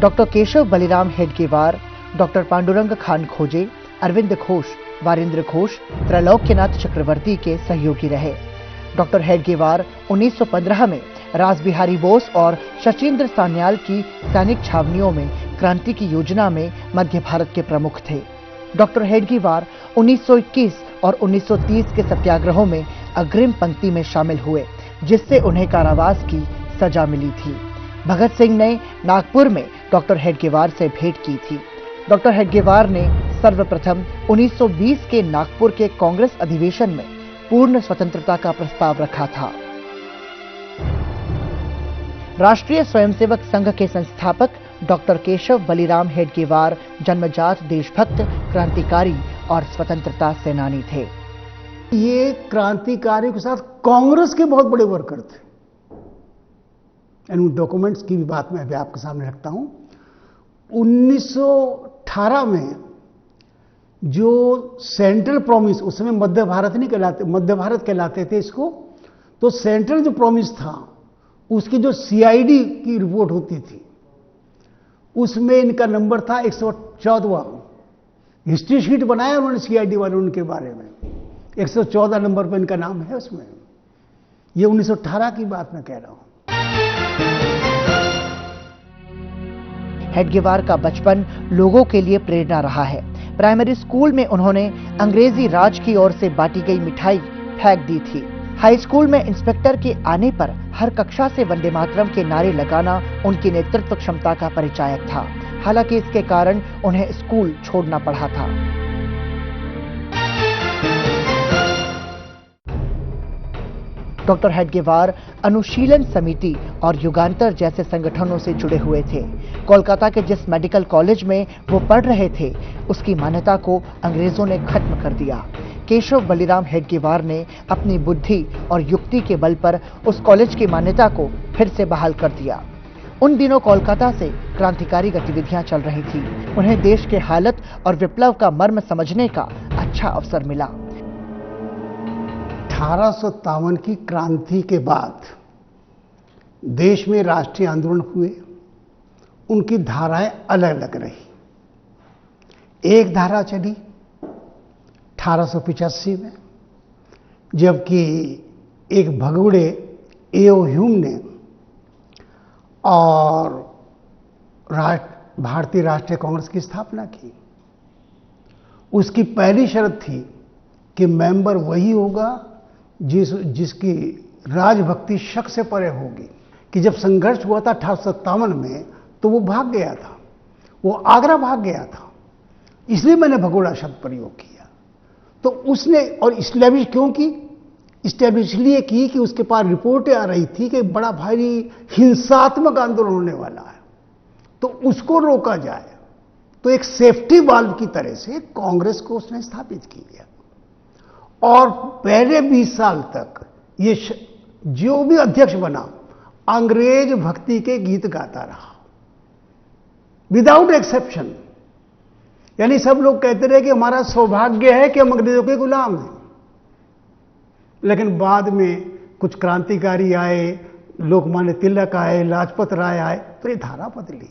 Doctor Keshav Baliram Hedgewar, doctor Pandurang Khan खोजे, अरविंद घोष, वारेंद्र घोष, त्रैलोक्यनाथ चक्रवर्ती के सहयोगी रहे। डॉक्टर हेडगेवार 1915 में रासबिहारी बोस और शचीन्द्र सान्याल की सैनिक छावनियों में क्रांति की योजना में मध्य भारत के प्रमुख थे। डॉक्टर हेडगेवार 1921 और 1930 के सत्याग्रहों में अग्रिम पंक्ति में शामिल हुए, जिससे उन्हें कारावास की सजा मिली थी। भगत सिंह ने नागपुर में डॉक्टर हेडगेवार से भेंट की थी। डॉक्टर हेडगेवार ने सर्वप्रथम 1920 के नागपुर के कांग्रेस अधिवेशन में पूर्ण स्वतंत्रता का प्रस्ताव रखा था। राष्ट्रीय स्वयंसेवक संघ के संस्थापक डॉक्टर केशव बलिराम हेडगेवार जन्मजात देशभक्त, क्रांतिकारी और स्वतंत्रता सेनानी थे। ये क्रांतिकारियों के साथ कांग्रेस के बहुत बड़े वर्कर थे। उन डॉक्यूमेंट्स की भी बात मैं अभी आपके सामने रखता हूं। 1918 में जो सेंट्रल प्रॉमिस, उस समय मध्य भारत नहीं कहलाते, मध्य भारत कहलाते थे इसको, तो सेंट्रल जो प्रॉमिस था उसकी जो सीआईडी की रिपोर्ट होती थी उसमें इनका नंबर था 114वां। हिस्ट्री शीट बनाया उन्होंने सीआईडी वाले उनके बारे में, 114 नंबर पर इनका नाम है उसमें। ये 1918 की बात मैं कह रहा हूं। हेडगेवार का बचपन लोगों के लिए प्रेरणा रहा है। प्राइमरी स्कूल में उन्होंने अंग्रेजी राज की ओर से बांटी गई मिठाई फेंक दी थी। हाई स्कूल में इंस्पेक्टर के आने पर हर कक्षा से वंदे मातरम के नारे लगाना उनकी नेतृत्व क्षमता का परिचायक था। हालांकि इसके कारण उन्हें स्कूल छोड़ना पड़ा था। डॉक्टर हेडगेवार अनुशीलन समिति और युगांतर जैसे संगठनों से जुड़े हुए थे। कोलकाता के जिस मेडिकल कॉलेज में वो पढ़ रहे थे उसकी मान्यता को अंग्रेजों ने खत्म कर दिया। केशव बलिराम हेडगेवार ने अपनी बुद्धि और युक्ति के बल पर उस कॉलेज की मान्यता को फिर से बहाल कर दिया। उन दिनों कोलकाता से क्रांतिकारी गतिविधियां चल रही थी। उन्हें देश के हालत और विप्लव का मर्म समझने का अच्छा अवसर मिला। 1857 की क्रांति के बाद देश में राष्ट्रीय आंदोलन हुए। उनकी धाराएं अलग अलग रही। एक धारा चली 1885 में, जबकि एक भगोड़े एओ ह्यूम ने और भारतीय राष्ट्रीय कांग्रेस की स्थापना की। उसकी पहली शर्त थी कि मेंबर वही होगा जिसकी राजभक्ति शक से परे होगी। कि जब संघर्ष हुआ था 1857 में तो वो भाग गया था, वो आगरा भाग गया था, इसलिए मैंने भगोड़ा शब्द प्रयोग किया। तो उसने, और इस्टेब्लिश क्यों की? इस्टेब्लिश इसलिए की कि उसके पास रिपोर्टें आ रही थी कि बड़ा भारी हिंसात्मक आंदोलन होने वाला है, तो उसको रोका जाए। तो एक सेफ्टी वाल्व की तरह से कांग्रेस को उसने स्थापित किया। और पहले 20 साल तक ये जो भी अध्यक्ष बना अंग्रेज भक्ति के गीत गाता रहा, विदाउट एक्सेप्शन। यानी सब लोग कहते रहे कि हमारा सौभाग्य है कि हम अंग्रेजों के गुलाम हैं। लेकिन बाद में कुछ क्रांतिकारी आए, लोकमान्य तिलक आए, लाजपत राय आए, तो ये धारा बदली।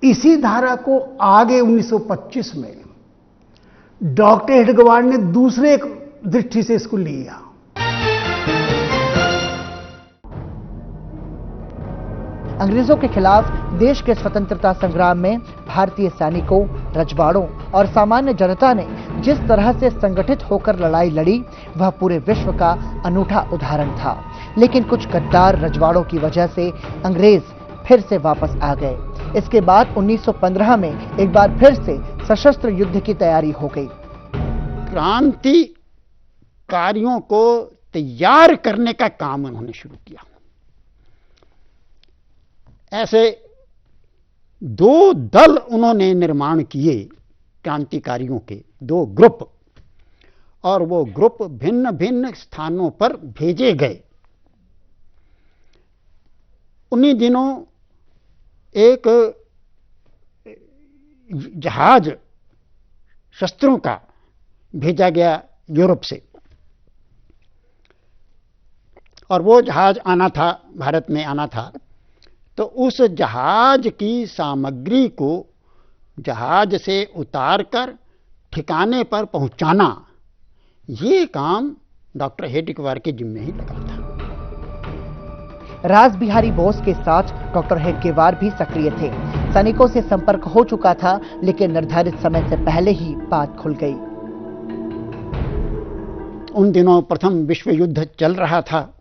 इसी धारा को आगे 1925 में डॉक्टर हेडगेवार ने दूसरे दृष्टि से इसको लिया। अंग्रेजों के खिलाफ देश के स्वतंत्रता संग्राम में भारतीय सैनिकों, रजवाड़ों और सामान्य जनता ने जिस तरह से संगठित होकर लड़ाई लड़ी वह पूरे विश्व का अनूठा उदाहरण था। लेकिन कुछ गद्दार रजवाड़ों की वजह से अंग्रेज फिर से वापस आ गए। इसके बाद 1915 में एक बार फिर से सशस्त्र युद्ध की तैयारी हो गई। क्रांतिकारियों को तैयार करने का काम उन्होंने शुरू किया। ऐसे 2 दल उन्होंने निर्माण किए, क्रांतिकारियों के 2 ग्रुप, और वो ग्रुप भिन्न भिन्न स्थानों पर भेजे गए। उन्हीं दिनों एक जहाज शस्त्रों का भेजा गया यूरोप से, और वो जहाज आना था, भारत में आना था। तो उस जहाज की सामग्री को जहाज से उतारकर ठिकाने पर पहुंचाना, ये काम डॉक्टर हेडगेवार के जिम्मे ही लगा था। रास बिहारी बोस के साथ डॉक्टर हेडगेवार भी सक्रिय थे। सैनिकों से संपर्क हो चुका था, लेकिन निर्धारित समय से पहले ही बात खुल गई। उन दिनों प्रथम विश्व युद्ध चल रहा था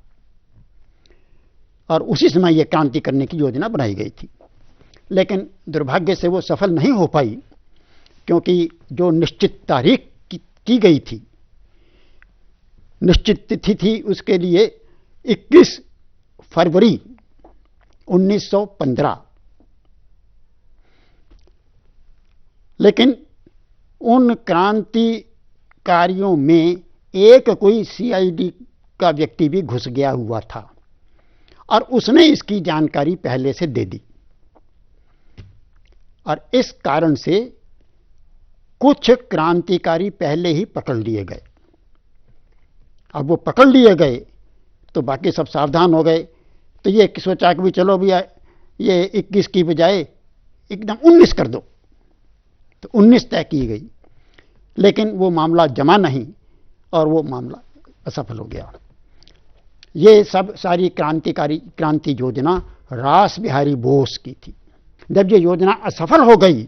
और उसी समय यह क्रांति करने की योजना बनाई गई थी, लेकिन दुर्भाग्य से वो सफल नहीं हो पाई, क्योंकि जो निश्चित तारीख की गई थी, निश्चित तिथि थी उसके लिए 21 फरवरी 1915, लेकिन उन क्रांतिकारियों में एक कोई सीआईडी का व्यक्ति भी घुस गया हुआ था और उसने इसकी जानकारी पहले से दे दी, और इस कारण से कुछ क्रांतिकारी पहले ही पकड़ लिए गए। अब वो पकड़ लिए गए तो बाकी सब सावधान हो गए, तो ये सोचा कि भी चलो भैया ये 21 की बजाय एकदम 19 कर दो, तो 19 तय की गई, लेकिन वो मामला जमा नहीं और वो मामला असफल हो गया। ये सब सारी क्रांति योजना रास बिहारी बोस की थी। जब ये योजना असफल हो गई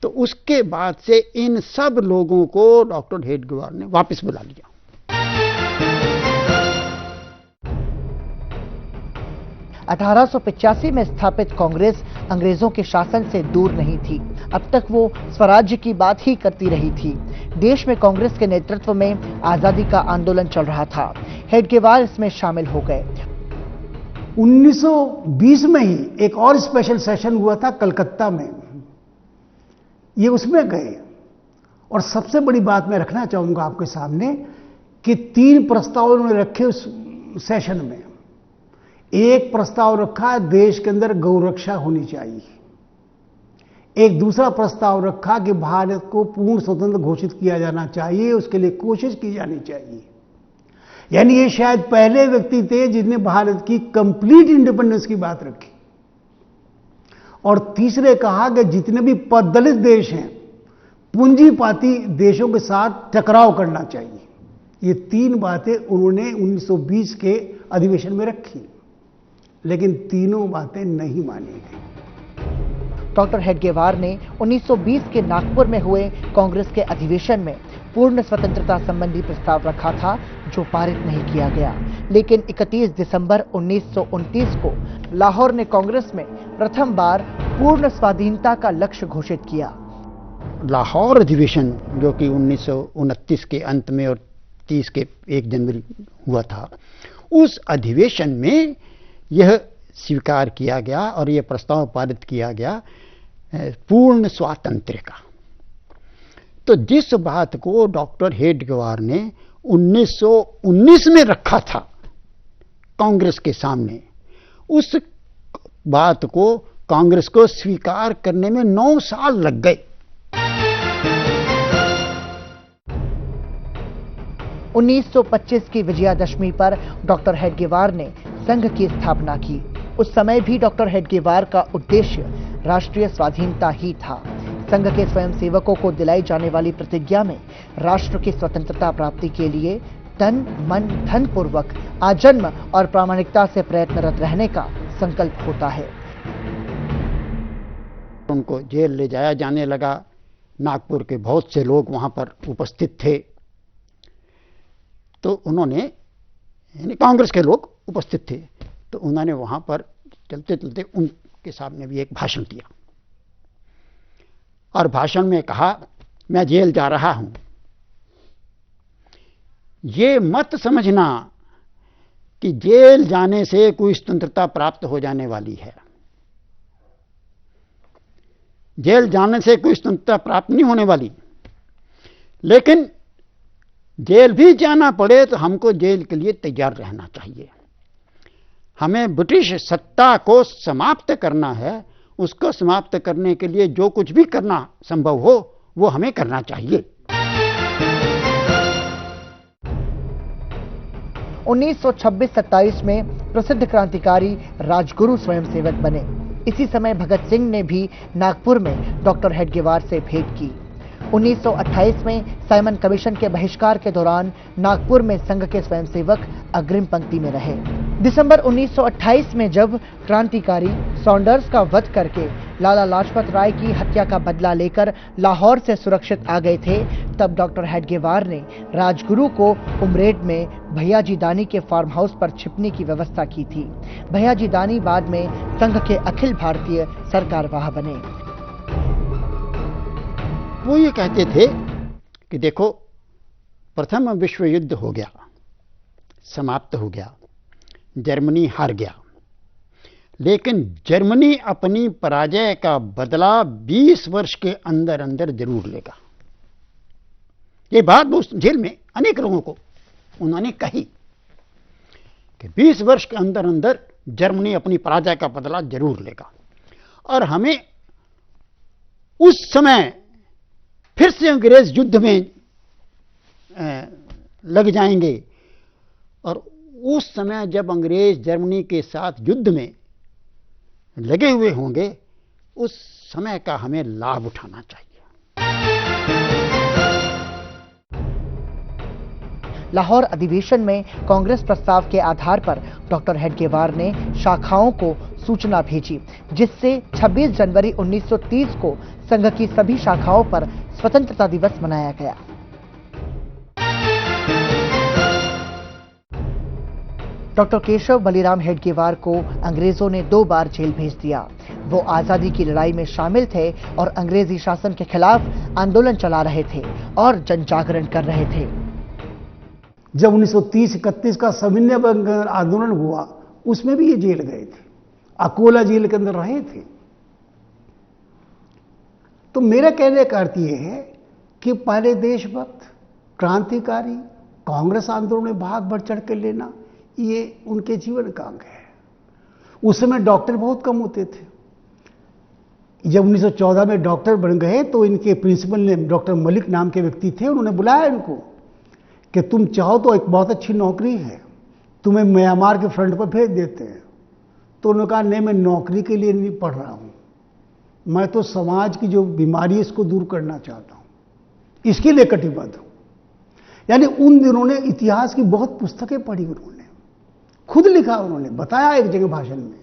तो उसके बाद से इन सब लोगों को डॉक्टर हेडगेवार ने वापस बुला लिया। अठारह में स्थापित कांग्रेस अंग्रेजों के शासन से दूर नहीं थी। अब तक वो स्वराज्य की बात ही करती रही थी। देश में कांग्रेस के नेतृत्व में आजादी का आंदोलन चल रहा था। हेडगेवार इसमें शामिल हो गए। 1920 में ही एक और स्पेशल सेशन हुआ था कलकत्ता में, ये उसमें गए। और सबसे बड़ी बात मैं रखना चाहूंगा आपके सामने कि 3 प्रस्ताव उन्होंने रखे उस सेशन में। एक प्रस्ताव रखा देश के अंदर गौरक्षा होनी चाहिए, एक दूसरा प्रस्ताव रखा कि भारत को पूर्ण स्वतंत्र घोषित किया जाना चाहिए, उसके लिए कोशिश की जानी चाहिए। यानी ये शायद पहले व्यक्ति थे जिन्हें भारत की कंप्लीट इंडिपेंडेंस की बात रखी। और तीसरे कहा कि जितने भी पददलित देश हैं पूंजीपाती देशों के साथ टकराव करना चाहिए। ये 3 बातें उन्होंने 1920 के अधिवेशन में रखी, लेकिन तीनों बातें नहीं मानी गई। डॉक्टर हेडगेवार ने 1920 के नागपुर में हुए कांग्रेस के अधिवेशन में पूर्ण स्वतंत्रता संबंधी प्रस्ताव रखा था, जो पारित नहीं किया गया। लेकिन 31 दिसंबर 1929 को लाहौर ने कांग्रेस में प्रथम बार पूर्ण स्वाधीनता का लक्ष्य घोषित किया। लाहौर अधिवेशन, जो कि 1929 के अंत में और 30 के 1 जनवरी हुआ था, उस अधिवेशन में यह स्वीकार किया गया और यह प्रस्ताव पारित किया गया पूर्ण स्वातंत्र्य का। तो जिस बात को डॉक्टर हेडगेवार ने 1919 में रखा था कांग्रेस के सामने, उस बात को कांग्रेस को स्वीकार करने में 9 साल लग गए। 1925 की विजयादशमी पर डॉक्टर हेडगेवार ने संघ की स्थापना की। उस समय भी डॉक्टर हेडगेवार का उद्देश्य राष्ट्रीय स्वाधीनता ही था। संघ के स्वयंसेवकों को दिलाई जाने वाली प्रतिज्ञा में राष्ट्र की स्वतंत्रता प्राप्ति के लिए तन मन धन पूर्वक आजन्म और प्रामाणिकता से प्रयत्नरत रहने का संकल्प होता है। उनको जेल ले जाया जाने लगा। नागपुर के बहुत से लोग वहां पर उपस्थित थे, तो उन्होंने, यानी कांग्रेस के लोग उपस्थित थे, तो उन्होंने वहां पर चलते चलते उनके सामने भी एक भाषण दिया और भाषण में कहा, मैं जेल जा रहा हूं, ये मत समझना कि जेल जाने से कोई स्वतंत्रता प्राप्त हो जाने वाली है। जेल जाने से कोई स्वतंत्रता प्राप्त नहीं होने वाली, लेकिन जेल भी जाना पड़े तो हमको जेल के लिए तैयार रहना चाहिए। हमें ब्रिटिश सत्ता को समाप्त करना है, उसको समाप्त करने के लिए जो कुछ भी करना संभव हो वो हमें करना चाहिए। 1926-27 में प्रसिद्ध क्रांतिकारी राजगुरु स्वयंसेवक बने। इसी समय भगत सिंह ने भी नागपुर में डॉक्टर हेडगेवार से भेंट की। 1928 में साइमन कमीशन के बहिष्कार के दौरान नागपुर में संघ के स्वयंसेवक अग्रिम पंक्ति में रहे। दिसंबर 1928 में जब क्रांतिकारी सॉन्डर्स का वध करके लाला लाजपत राय की हत्या का बदला लेकर लाहौर से सुरक्षित आ गए थे, तब डॉक्टर हेडगेवार ने राजगुरु को उमरेड में भैयाजी दानी के फार्म हाउस पर छिपने की व्यवस्था की थी। भैयाजी दानी बाद में संघ के अखिल भारतीय सरकारवाह बने। वो ये कहते थे कि देखो, प्रथम विश्व युद्ध हो गया, समाप्त हो गया, जर्मनी हार गया, लेकिन जर्मनी अपनी पराजय का बदला 20 वर्ष के अंदर अंदर जरूर लेगा। ये बात उस जेल में अनेक लोगों को उन्होंने कही कि 20 वर्ष के अंदर अंदर जर्मनी अपनी पराजय का बदला जरूर लेगा, और हमें उस समय फिर से अंग्रेज युद्ध में लग जाएंगे, और उस समय जब अंग्रेज जर्मनी के साथ युद्ध में लगे हुए होंगे, उस समय का हमें लाभ उठाना चाहिए। लाहौर अधिवेशन में कांग्रेस प्रस्ताव के आधार पर डॉक्टर हेडगेवार ने शाखाओं को सूचना भेजी, जिससे 26 जनवरी 1930 को संघ की सभी शाखाओं पर स्वतंत्रता दिवस मनाया गया। डॉक्टर केशव बलिराम हेडगेवार को अंग्रेजों ने 2 बार जेल भेज दिया। वो आजादी की लड़ाई में शामिल थे और अंग्रेजी शासन के खिलाफ आंदोलन चला रहे थे और जन जागरण कर रहे थे। जब 1930-31 का सविनय आंदोलन हुआ, उसमें भी ये जेल गए थे, अकोला जेल के अंदर रहे थे। तो मेरा कहने का अर्थ यह है कि पहले देशभक्त, क्रांतिकारी, कांग्रेस आंदोलन में भाग बढ़ चढ़ कर लेना, ये उनके जीवन का अंग है। उस समय डॉक्टर बहुत कम होते थे। जब 1914 में डॉक्टर बन गए तो इनके प्रिंसिपल ने, डॉक्टर मलिक नाम के व्यक्ति थे, उन्होंने बुलाया इनको कि तुम चाहो तो एक बहुत अच्छी नौकरी है, तुम्हें म्यांमार के फ्रंट पर भेज देते हैं। तो उन्होंने कहा, नहीं, मैं नौकरी के लिए नहीं पढ़ रहा हूं, मैं तो समाज की जो बीमारी है इसको दूर करना चाहता हूं, इसके लिए कटिबद्ध हूं। यानी उन दिनों ने इतिहास की बहुत पुस्तकें पढ़ी, उन्होंने खुद लिखा, उन्होंने बताया एक जगह भाषण में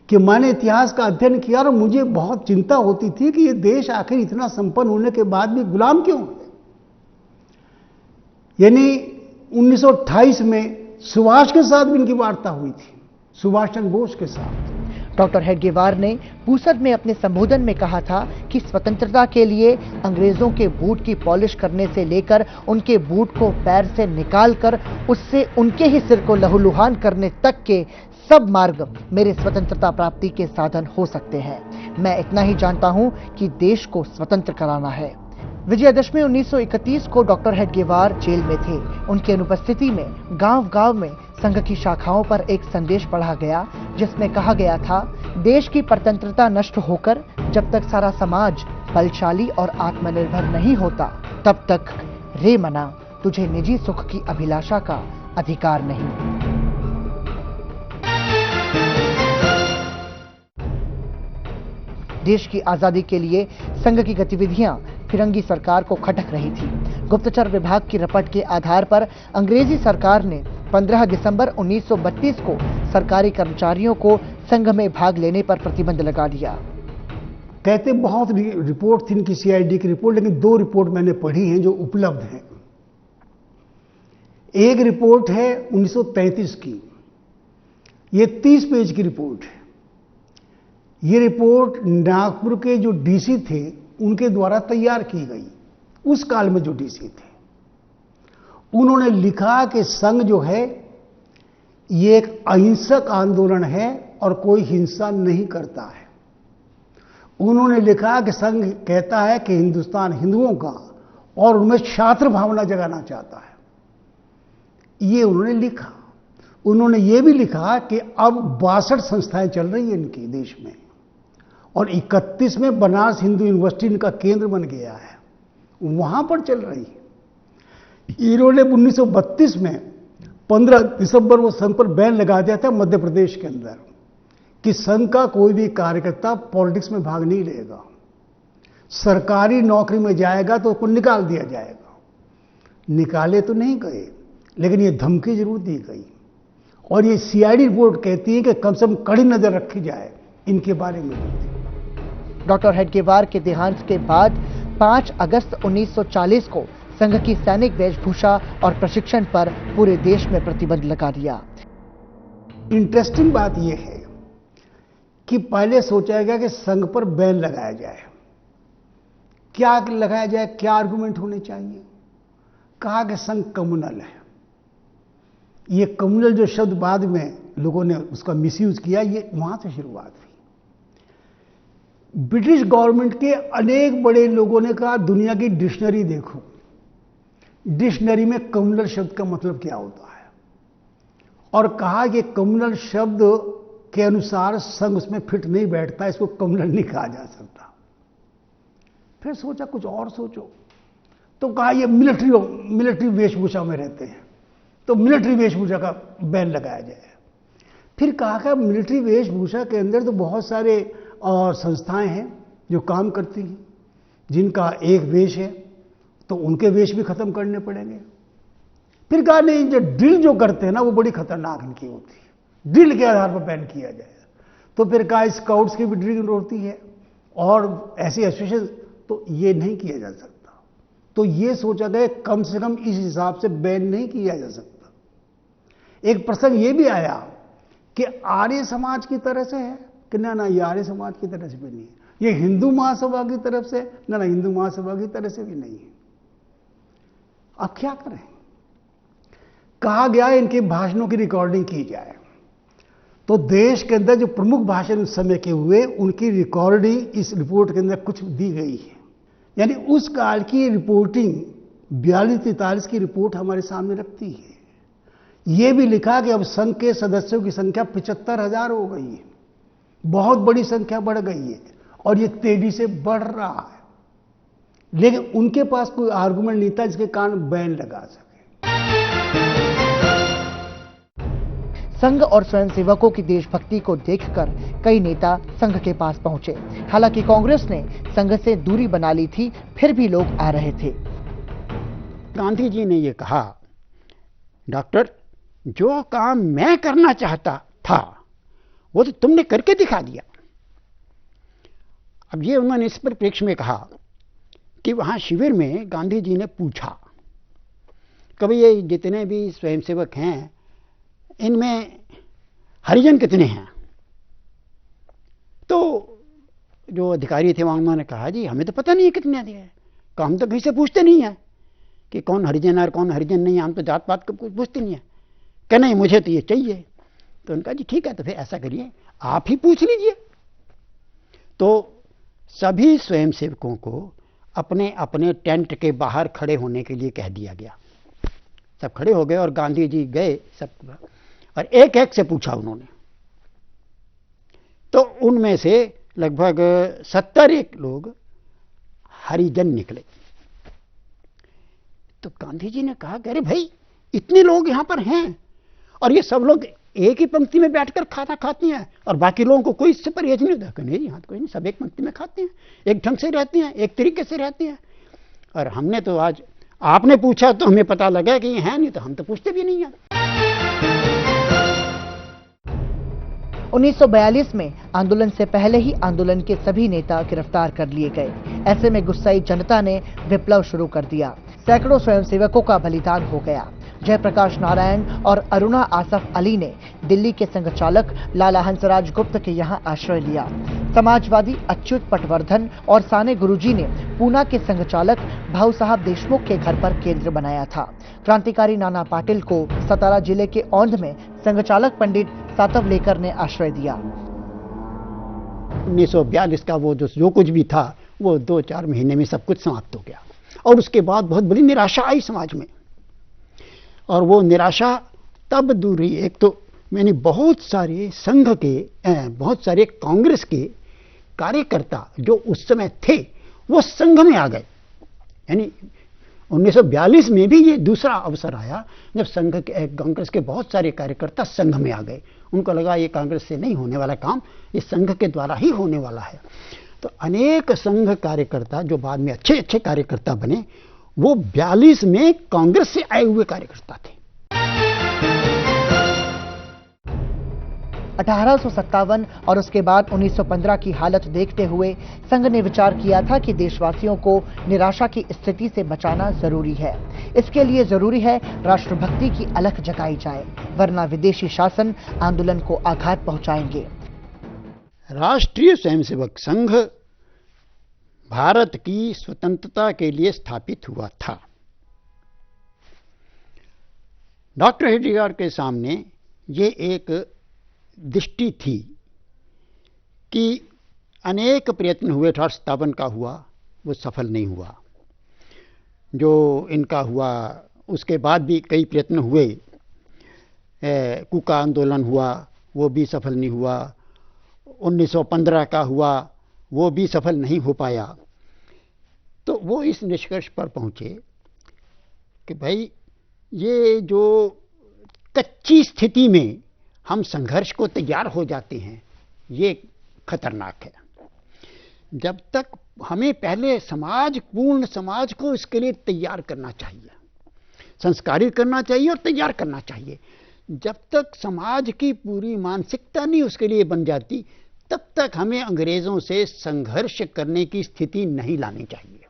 कि मैंने इतिहास का अध्ययन किया और मुझे बहुत चिंता होती थी कि ये देश आखिर इतना संपन्न होने के बाद भी गुलाम क्यों है। यानी 1928 में सुभाष के साथ भी इनकी वार्ता हुई थी, सुभाष चंद्र बोस के साथ। डॉक्टर हेडगेवार ने पूसद में अपने संबोधन में कहा था कि स्वतंत्रता के लिए अंग्रेजों के बूट की पॉलिश करने से लेकर उनके बूट को पैर से निकालकर उससे उनके ही सिर को लहूलुहान करने तक के सब मार्ग मेरे स्वतंत्रता प्राप्ति के साधन हो सकते हैं। मैं इतना ही जानता हूं कि देश को स्वतंत्र कराना है। विजयादशमी 1931 को डॉक्टर हेडगेवार जेल में थे। उनकी अनुपस्थिति में गांव-गांव में संघ की शाखाओं पर एक संदेश पढ़ा गया, जिसमें कहा गया था, देश की परतंत्रता नष्ट होकर जब तक सारा समाज बलशाली और आत्मनिर्भर नहीं होता, तब तक रे मना तुझे निजी सुख की अभिलाषा का अधिकार नहीं। देश की आजादी के लिए संघ की गतिविधियां फिरंगी सरकार को खटक रही थी। गुप्तचर विभाग की रपट के आधार पर अंग्रेजी सरकार ने 15 दिसंबर 1932 को सरकारी कर्मचारियों को संघ में भाग लेने पर प्रतिबंध लगा दिया। कहते बहुत रिपोर्ट थी इनकी, सीआईडी की रिपोर्ट, लेकिन 2 रिपोर्ट मैंने पढ़ी हैं जो उपलब्ध हैं। एक रिपोर्ट है 1933 की, ये 30 पेज की रिपोर्ट है। ये रिपोर्ट नागपुर के जो डीसी थे उनके द्वारा तैयार की गई। उस काल में जो डीसी थे उन्होंने लिखा कि संघ जो है ये एक अहिंसक आंदोलन है और कोई हिंसा नहीं करता है। उन्होंने लिखा कि संघ कहता है कि हिंदुस्तान हिंदुओं का और उनमें छात्र भावना जगाना चाहता है। ये उन्होंने लिखा। उन्होंने ये भी लिखा कि अब 62 संस्थाएं चल रही हैं इनके देश में और 31 में बनारस हिंदू यूनिवर्सिटी इनका केंद्र बन गया है, वहां पर चल रही है। इन्होंने 1932 में 15 दिसंबर वो संघ पर बैन लगा दिया था मध्य प्रदेश के अंदर कि संघ का कोई भी कार्यकर्ता पॉलिटिक्स में भाग नहीं लेगा, सरकारी नौकरी में जाएगा तो उसको निकाल दिया जाएगा। निकाले तो नहीं गए, लेकिन ये धमकी जरूर दी गई। और ये सीआईडी रिपोर्ट कहती है कि कम से कम कड़ी नजर रखी जाए इनके बारे में। डॉक्टर हेडगेवार के देहांत के बाद 5 अगस्त 1940 को संघ की सैनिक वेशभूषा और प्रशिक्षण पर पूरे देश में प्रतिबंध लगा दिया। इंटरेस्टिंग बात यह है कि पहले सोचा गया कि संघ पर बैन लगाया जाए। क्या लगाया जाए, क्या आर्गुमेंट होने चाहिए? कहा कि संघ कम्युनल है। ये कम्युनल जो शब्द बाद में लोगों ने उसका मिसयूज किया, ये वहां से शुरुआत हुई। ब्रिटिश गवर्नमेंट के अनेक बड़े लोगों ने कहा दुनिया की डिक्शनरी देखो, डिक्शनरी में कम्युनल शब्द का मतलब क्या होता है, और कहा कि कम्युनल शब्द के अनुसार संघ उसमें फिट नहीं बैठता, इसको कम्युनल नहीं कहा जा सकता। फिर सोचा कुछ और सोचो, तो कहा ये मिलिट्री वेशभूषा में रहते हैं, तो मिलिट्री वेशभूषा का बैन लगाया जाए। फिर कहा कि मिलिट्री वेशभूषा के अंदर तो बहुत सारे और संस्थाएं हैं जो काम करती हैं, जिनका एक वेश है, तो उनके वेश भी खत्म करने पड़ेंगे। फिर कहा नहीं, जो ड्रिल जो करते हैं ना, वो बड़ी खतरनाक इनकी होती है, ड्रिल के आधार पर बैन किया जाए। तो फिर कहा स्काउट्स की भी ड्रिल होती है और ऐसी एसोसिएशन, तो ये नहीं किया जा सकता। तो ये सोचा गया कम से कम इस हिसाब से बैन नहीं किया जा सकता। एक प्रसंग ये भी आया कि आर्य समाज की तरह से है कि ना, ये आर्य समाज की तरफ से भी नहीं है, ये हिंदू महासभा की तरफ से, ना हिंदू महासभा की तरफ से भी नहीं है। अब क्या करें? कहा गया इनके भाषणों की रिकॉर्डिंग की जाए। तो देश के अंदर जो प्रमुख भाषण उस समय के हुए, उनकी रिकॉर्डिंग इस रिपोर्ट के अंदर कुछ दी गई है। यानी उस काल की रिपोर्टिंग 42-43 की रिपोर्ट हमारे सामने रखती है। यह भी लिखा कि अब संघ के सदस्यों की संख्या 75,000 हो गई है, बहुत बड़ी संख्या बढ़ गई है और ये तेजी से बढ़ रहा है। लेकिन उनके पास कोई आर्गुमेंट नहीं था जिसके कारण बैन लगा सके। संघ और स्वयंसेवकों की देशभक्ति को देखकर कई नेता संघ के पास पहुंचे। हालांकि कांग्रेस ने संघ से दूरी बना ली थी, फिर भी लोग आ रहे थे। गांधी जी ने यह कहा, डॉक्टर, जो काम मैं करना चाहता था वो तो तुमने करके दिखा दिया। अब ये उन्होंने इस परिप्रेक्ष्य में कहा कि वहां शिविर में गांधी जी ने पूछा, कभी ये जितने भी स्वयंसेवक हैं इनमें हरिजन कितने हैं? तो जो अधिकारी थे वहां, उन्होंने कहा, जी हमें तो पता नहीं है कितने हैं, हम तो कहीं से पूछते नहीं है कि कौन हरिजन है और कौन हरिजन नहीं है, हम तो जात पात को कुछ पूछते नहीं है। क्या नहीं, मुझे तो ये चाहिए। तो उनका, जी ठीक है, तो फिर ऐसा करिए, आप ही पूछ लीजिए। तो सभी स्वयंसेवकों को अपने अपने टेंट के बाहर खड़े होने के लिए कह दिया गया। सब खड़े हो गए और गांधी जी गए सब, और एक एक से पूछा उन्होंने। तो उनमें से लगभग 70 लोग हरिजन निकले। तो गांधी जी ने कहा, अरे भाई, इतने लोग यहां पर हैं और ये सब लोग एक ही पंक्ति में बैठकर खाना खाते हैं और बाकी लोगों को कोई इससे परहेज नहीं होता? नहीं, यहां तो कोई नहीं, सब एक पंक्ति में खाते हैं, एक ढंग से रहते हैं, एक तरीके से रहते हैं। और हमने तो आज, आपने पूछा तो हमें पता लगा कि ये है, नहीं तो हम तो पूछते भी नहीं हैं। 1942 में आंदोलन से पहले ही आंदोलन के सभी नेता गिरफ्तार कर लिए गए। ऐसे में गुस्साई जनता ने विप्लव शुरू कर दिया। सैकड़ों स्वयंसेवकों का बलिदान हो गया। जयप्रकाश नारायण और अरुणा आसफ अली ने दिल्ली के संघ चालक लाला हंसराज गुप्त के यहां आश्रय लिया। समाजवादी अच्युत पटवर्धन और साने गुरुजी ने पूना के संघ चालक भाऊ साहब देशमुख के घर पर केंद्र बनाया था। क्रांतिकारी नाना पाटिल को सतारा जिले के औंध में संघ चालक पंडित सातव लेकर ने आश्रय दिया। 1942 का वो जो कुछ भी था वो 2-4 महीने में सब कुछ समाप्त हो गया और उसके बाद बहुत बड़ी निराशा आई समाज में। और वो निराशा तब दूर हुई, एक तो मैंने बहुत सारे संघ के, बहुत सारे कांग्रेस के कार्यकर्ता जो उस समय थे वो संघ में आ गए। यानी 1942 में भी ये दूसरा अवसर आया जब संघ के कांग्रेस के बहुत सारे कार्यकर्ता संघ में आ गए। उनको लगा ये कांग्रेस से नहीं होने वाला काम, ये संघ के द्वारा ही होने वाला है। तो अनेक संघ कार्यकर्ता जो बाद में अच्छे अच्छे कार्यकर्ता बने, वो 42 में कांग्रेस से आए हुए कार्यकर्ता थे। 1857 और उसके बाद 1915 की हालत देखते हुए संघ ने विचार किया था कि देशवासियों को निराशा की स्थिति से बचाना जरूरी है। इसके लिए जरूरी है राष्ट्रभक्ति की अलख जगाई जाए, वरना विदेशी शासन आंदोलन को आघात पहुंचाएंगे। राष्ट्रीय स्वयंसेवक संघ भारत की स्वतंत्रता के लिए स्थापित हुआ था। डॉक्टर हेडगेवार के सामने ये एक दृष्टि थी कि अनेक प्रयत्न हुए, 1857 का हुआ, वो सफल नहीं हुआ। जो इनका हुआ उसके बाद भी कई प्रयत्न हुए, कुका आंदोलन हुआ, वो भी सफल नहीं हुआ। 1915 का हुआ, वो भी सफल नहीं हो पाया। तो वो इस निष्कर्ष पर पहुंचे कि भाई ये जो कच्ची स्थिति में हम संघर्ष को तैयार हो जाते हैं, ये खतरनाक है। जब तक हमें पहले पूर्ण समाज को इसके लिए तैयार करना चाहिए, संस्कारित करना चाहिए और तैयार करना चाहिए। जब तक समाज की पूरी मानसिकता नहीं उसके लिए बन जाती, तब तक हमें अंग्रेजों से संघर्ष करने की स्थिति नहीं लानी चाहिए।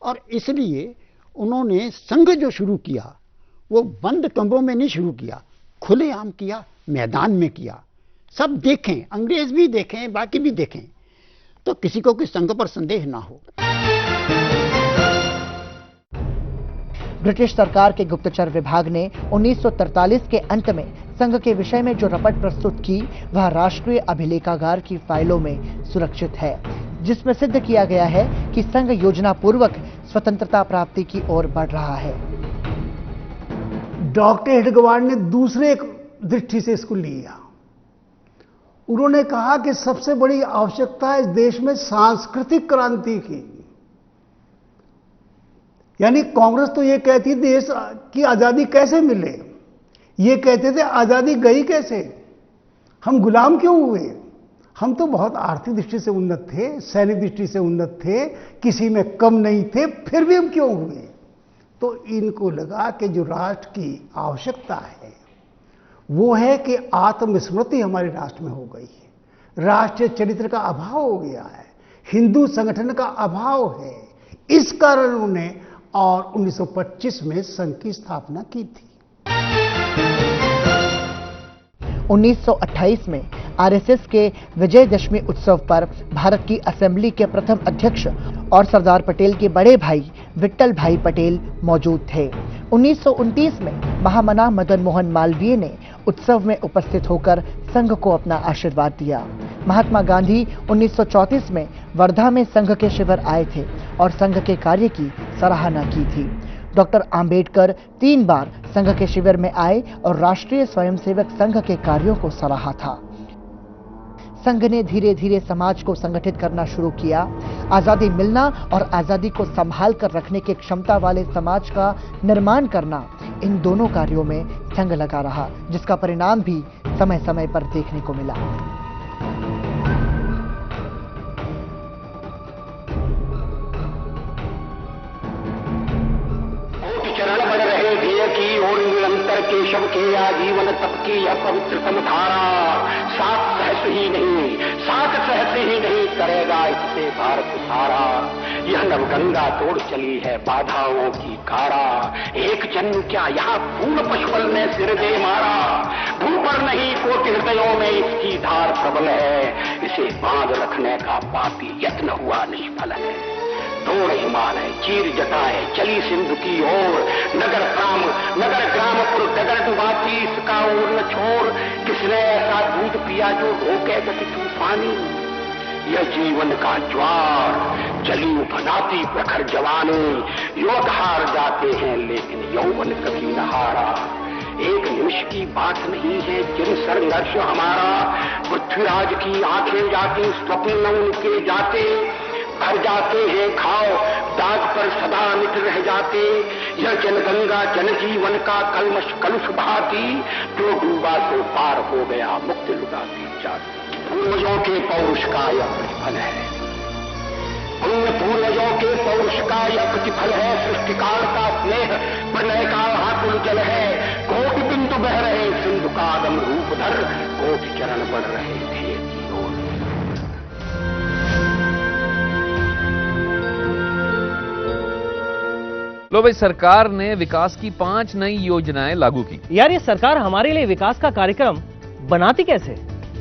और इसलिए उन्होंने संघ जो शुरू किया, वो बंद कमरों में नहीं शुरू किया, खुलेआम किया, मैदान में किया। सब देखें, अंग्रेज भी देखें, बाकी भी देखें, तो किसी को किस संघ पर संदेह ना हो। ब्रिटिश सरकार के गुप्तचर विभाग ने 1943 के अंत में संघ के विषय में जो रपट प्रस्तुत की, वह राष्ट्रीय अभिलेखागार की फाइलों में सुरक्षित है, जिसमें सिद्ध किया गया है कि संघ योजना पूर्वक स्वतंत्रता प्राप्ति की ओर बढ़ रहा है। डॉक्टर हेडगेवार ने दूसरे दृष्टि से इसको लिया। उन्होंने कहा कि सबसे बड़ी आवश्यकता है इस देश में सांस्कृतिक क्रांति की। यानी कांग्रेस तो ये कहती देश की आजादी कैसे मिले, ये कहते थे आजादी गई कैसे, हम गुलाम क्यों हुए। हम तो बहुत आर्थिक दृष्टि से उन्नत थे, सैनिक दृष्टि से उन्नत थे, किसी में कम नहीं थे, फिर भी हम क्यों हुए। तो इनको लगा कि जो राष्ट्र की आवश्यकता है वो है कि आत्मस्मृति हमारे राष्ट्र में हो गई है, राष्ट्रीय चरित्र का अभाव हो गया है, हिंदू संगठन का अभाव है। इस कारण उन्होंने और 1925 में संघ की स्थापना की थी। 1928 में आरएसएस के विजयदशमी उत्सव पर भारत की असेंबली के प्रथम अध्यक्ष और सरदार पटेल के बड़े भाई विट्ठल भाई पटेल मौजूद थे। 1929 में महामना मदन मोहन मालवीय ने उत्सव में उपस्थित होकर संघ को अपना आशीर्वाद दिया। महात्मा गांधी 1934 में वर्धा में संघ के शिविर आए थे और संघ के कार्य की सराहना की थी। डॉक्टर आंबेडकर 3 बार संघ के शिविर में आए और राष्ट्रीय स्वयंसेवक संघ के कार्यों को सराहा था। संघ ने धीरे धीरे समाज को संगठित करना शुरू किया। आजादी मिलना और आजादी को संभाल कर रखने की क्षमता वाले समाज का निर्माण करना, इन दोनों कार्यों में संघ लगा रहा, जिसका परिणाम भी समय समय पर देखने को मिला। केशव के आजीवन तप की यह पवित्रतम धारा, सात सहस ही नहीं करेगा इससे भारत सारा। यह नवगंगा तोड़ चली है बाधाओं की कारा, एक जन्म क्या यहाँ फूल पशुबल ने सिर दे मारा। भू पर नहीं कोटि हृदयों में इसकी धार प्रबल है, इसे बांध रखने का पापी यत्न हुआ निष्फल है। तोड़ हिमालय चीर जटाए चली सिंधु की ओर, नगर ग्रामपुर डगर डुबाती इसका ओर न छोड़। किसने ऐसा दूध पिया जो रोके गति तूफानी, यह जीवन का ज्वार जली बनाती प्रखर जवानी। युवक हार जाते हैं लेकिन यौवन कभी न हारा। एक निमिष की बात नहीं है जिन संघर्ष हमारा, पृथ्वीराज की आंखें जाती स्वप्न उनके जाते। भर जाते हैं खाओ दाग पर सदा मिट रह जाते। यह जनगंगा जनजीवन का कलमश कलुष बहाती, जो डूबा तो पार हो गया मुक्ति लुटाती जाती। पूर्वजों के पौरुष का यह प्रतिफल है, उन पूर्वजों के पौरुष का यह प्रतिफल है। सृष्टिकाल का स्नेह प्रलय का आकुल जल है। कोटि बिंदु बह रहे सिंधु का आदम रूप धर, कोटि चरण बढ़ रहे थे की ओर। लो भाई, सरकार ने विकास की 5 नई योजनाएं लागू की। यार ये सरकार हमारे लिए विकास का कार्यक्रम बनाती कैसे?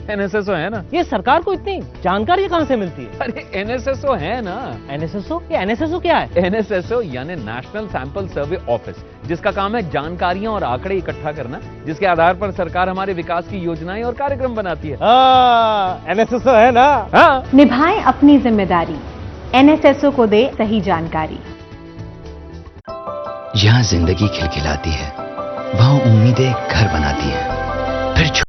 एनएसएसओ है ना। ये सरकार को इतनी जानकारी कहां से मिलती है? अरे एनएसएसओ है ना। एनएसएसओ? ये एनएसएसओ क्या है? एनएसएसओ यानी नेशनल सैंपल सर्वे ऑफिस, जिसका काम है जानकारियां और आंकड़े इकट्ठा करना, जिसके आधार पर सरकार हमारे विकास की योजनाएं और कार्यक्रम बनाती है। एनएसएसओ है ना। हाँ। निभाएं अपनी जिम्मेदारी, एनएसएसओ को दे सही जानकारी। यहाँ जिंदगी खिलखिलाती है, वहाँ उम्मीदें घर बनाती हैं, फिर